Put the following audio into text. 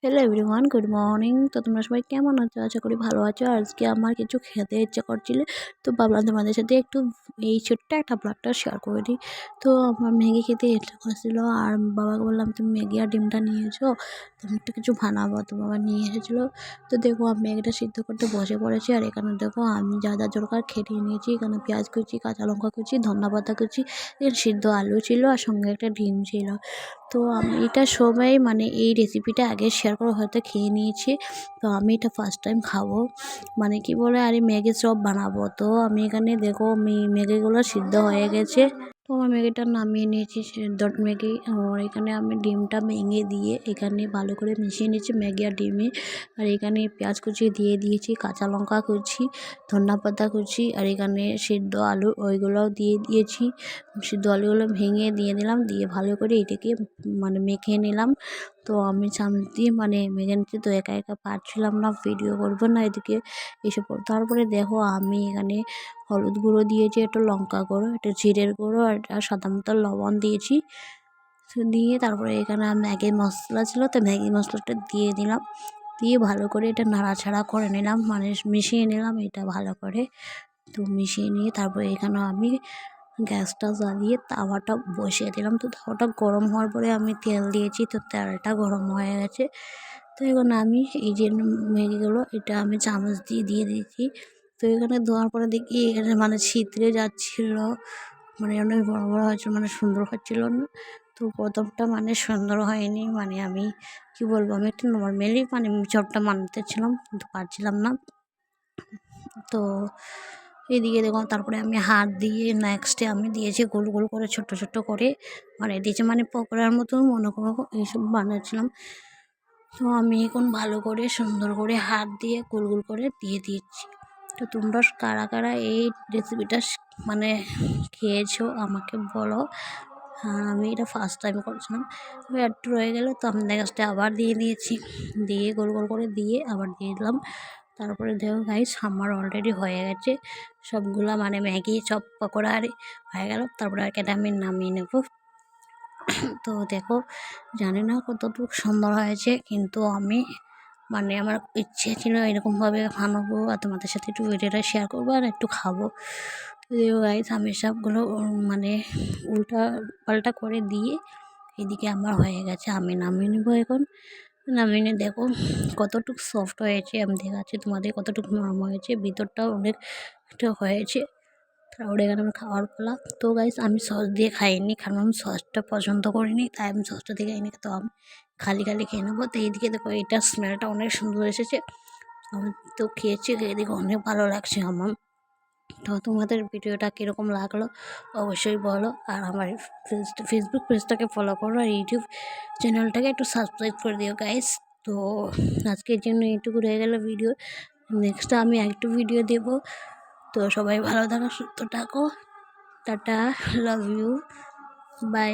Hello everyone, good morning. তো তোমরা সবাই কেমন আছো? আশা করি ভালো আছো। আজকে আমার কিছু খেতে ইচ্ছা করছিল, তো ভাবলাম তোমাদের সাথে একটু এই ছোট্ট একটা ব্লগটা শেয়ার করে দিই। তো আমার ম্যাগি খেতে ইচ্ছা করছিল, আর বাবাকে বললাম তুমি ম্যাগি আর ডিমটা নিয়ে এসো, তুমি একটু কিছু বানাবো। তো বাবা নিয়ে এসেছিলো। তো দেখো আমি ম্যাগিটা সিদ্ধ করতে বসে পড়েছি, আর এখানে দেখো আমি যা যা দরকার খেটিয়ে নিয়েছি। এখানে পেঁয়াজ কুচি, কাঁচা লঙ্কা কুচি, ধনিয়া পাতা কুচি, এখানে সিদ্ধ আলু ছিল, আর সঙ্গে একটা ডিম ছিল। তো আমি এটা সবাই মানে এই রেসিপিটা আগে শেয়ার করে হয়তো খেয়ে নিয়েছি, তো আমি এটা ফার্স্ট টাইম খাবো। মানে কি বলে আরে ম্যাগি চপ বানাবো। তো আমি এখানে দেখো ম্যাগিগুলো সিদ্ধ হয়ে গেছে, তো আমার ম্যাগিটা নামিয়ে নিয়েছি সিদ্ধ ম্যাগি। আর এখানে আমি ডিমটা ভেঙে দিয়ে এখানে ভালো করে মিশিয়ে নিয়েছি ম্যাগি আর ডিমে। আর এখানে পেঁয়াজ কুচি দিয়ে দিয়েছি, কাঁচা লঙ্কা কুচি, ধনিয়া পাতা কুচি, আর এখানে সিদ্ধ আলু ওইগুলোও দিয়ে দিয়েছি। সিদ্ধ আলুগুলো ভেঙে দিয়ে দিলাম, দিয়ে ভালো করে এটাকে মানে মেখে নিলাম। তো আমি চামচ দিয়ে মানে মেখে নিচ্ছি, তো একা একা পারছিলাম না, ভিডিও করবো না এদিকে এসব। তারপরে দেখো আমি এখানে হলুদ গুঁড়ো দিয়েছি, একটু লঙ্কা গুঁড়ো, একটু জিরের গুঁড়ো, আর সাদা মতো লবণ দিয়েছি। তো দিয়ে তারপরে এখানে ম্যাগি মশলা ছিল, তো ম্যাগি মশলাটা দিয়ে দিলাম, দিয়ে ভালো করে এটা নাড়াচাড়া করে নিলাম, মানে মিশিয়ে নিলাম এটা ভালো করে। তো মিশিয়ে নিয়ে তারপরে এখানে আমি গ্যাসটা জ্বালিয়ে তাওয়াটা বসিয়ে দিলাম। তো তাওয়াটা গরম হওয়ার পরে আমি তেল দিয়েছি, তো তেলটা গরম হয়ে গেছে। তো এখন আমি এই যে ম্যাগিগুলো এটা আমি চামচ দিয়ে দিয়ে দিয়েছি। তো এখানে দেওয়ার পরে দেখি এখানে মানে ছিদ্রে যাচ্ছিল, মানে অনেক বড় বড় হয়েছিল, মানে সুন্দর হচ্ছিল না। তো প্রথমটা মানে সুন্দর হয়নি, মানে আমি কি বলবো, আমি একটু নর্মালি মানে চপটা বানাতেছিলাম কিন্তু পারছিলাম না। তো এদিকে দেখুন তারপরে আমি হাত দিয়ে নেক্সটে আমি দিয়েছি গোল গোল করে ছোট ছোট করে মানে দিয়েছি, মানে পকোড়ার মতো মনে করো এইসব বানাচ্ছিলাম। তো আমি এখন ভালো করে সুন্দর করে হাত দিয়ে গোল গোল করে দিয়ে দিচ্ছি। তো তোমরা কারা কারা এই রেসিপিটা মানে খেয়েছো আমাকে বলো। হ্যাঁ, আমি এটা ফার্স্ট টাইম করছিলাম, তবে একটু রয়ে গেলো, তো আমি নেক্সটে আবার দিয়ে দিয়েছি, দিয়ে গোল গোল করে দিয়ে আবার দিয়ে দিলাম। তারপরে দেখো গাইস আমার অলরেডি হয়ে গেছে সবগুলা, মানে ম্যাগি চপ পকোড়া আর হয়ে গেল। তারপরে আর এটা আমি নামিয়ে নেব। তো দেখো জানি না কতটুকু সুন্দর হয়েছে, কিন্তু আমি মানে আমার ইচ্ছে ছিল এরকমভাবে বানাবো আর তোমাদের সাথে একটু ভিডিওটা শেয়ার করবো আর একটু খাবো। তো গাইস আমি সবগুলো মানে উল্টা পাল্টা করে দিয়ে এদিকে আমার হয়ে গেছে, আমি নামিয়ে নেবো এখন। নামিয়ে নিয়ে দেখো কতটুকু সফট হয়েছে, আমি দেখাচ্ছি তোমাদের কতটুকু নরম হয়েছে, ভিতরটাও অনেকটা হয়েছে। তারপরে এখানে আমি খাওয়ার পালা। তো গাইস আমি সস দিয়ে খাইনি, কারণ আমি সসটা পছন্দ করিনি, তাই আমি সসটা দিয়ে খাইনি, তো আমি খালি খালি খেয়ে নেবো। তো এইদিকে দেখো এটার স্মেলটা অনেক সুন্দর এসেছে, আমি তো খেয়েছি, খেয়ে দেখো অনেক ভালো লাগছে আমার। তো তোমাদের ভিডিওটা কীরকম লাগলো অবশ্যই বলো, আর আমার ফেসবুক পেজটাকে ফলো করো, আর ইউটিউব চ্যানেলটাকে একটু সাবস্ক্রাইব করে দিও গাইস। তো আজকের জন্য এইটুকু রয়ে গেল ভিডিও, নেক্সট আমি একটু ভিডিও দেব। তো সবাই ভালো থাকো, সুস্থ থাকো, টাটা, লাভ ইউ, বাই।